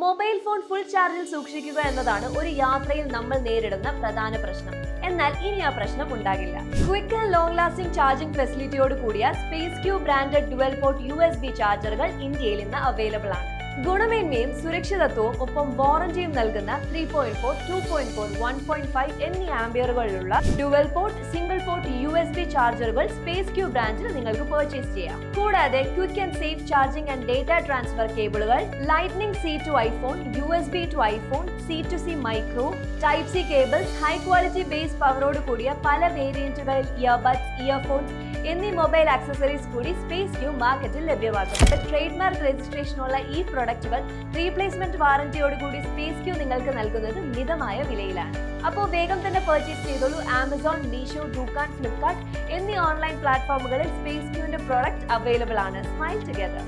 Mobile phone full ചാർജിൽ സൂക്ഷിക്കുക എന്നതാണ് ഒരു യാത്രയിൽ നമ്മൾ നേരിടുന്ന പ്രധാന പ്രശ്നം. എന്നാൽ ഇനി ആ പ്രശ്നം ഉണ്ടാകില്ല. Quick and long lasting charging ഫെസിലിറ്റിയോട് കൂടിയ SpaceQ branded dual port USB ചാർജറുകൾ ഇന്ത്യയിൽ ഇന്ന് അവൈലബിൾ ആണ്. ഗുണമേന്മയും സുരക്ഷിതത്വവും ഒപ്പം വാറന്റിയും നൽകുന്ന 3.4, 2.4, 1.5 എന്നീ ആംബിയറുകളിലുള്ള dual port, single port USB ചാർജറുകൾ SpaceQ ബ്രാൻഡിൽ നിങ്ങൾക്ക് പർച്ചേസ് ചെയ്യാം. കൂടാതെ quick and safe charging and data transfer കേബിളുകൾ, lightning C to iPhone, USB to iPhone, C to C micro, Type C cables, high quality base പവറോട് കൂടിയ പല വേരിയന്റുകളിൽ ഇയർബഡ്സ്, ഇയർഫോൺസ് എന്നീ മൊബൈൽ ആക്സസറീസ് കൂടി SpaceQ മാർക്കറ്റിൽ ലഭ്യമാക്കുന്നുണ്ട്. ട്രേഡ് മാർക്ക് രജിസ്ട്രേഷനുള്ള ഈ പ്രൊഡക്റ്റുകൾ റീപ്ലേസ്മെന്റ് വാറന്റിയോടുകൂടി SpaceQ നിങ്ങൾക്ക് നൽകുന്നത് മിതമായ വിലയിലാണ്. അപ്പോൾ വേഗം തന്നെ പർച്ചേസ് ചെയ്തോളൂ. ആമസോൺ, മീഷോ, ഡൂക്കാൻ, ഫ്ലിപ്കാർട്ട് എന്നീ ഓൺലൈൻ പ്ലാറ്റ്ഫോമുകളിൽ SpaceQന്റെ പ്രൊഡക്റ്റ് അവൈലബിൾ ആണ്. Smile together.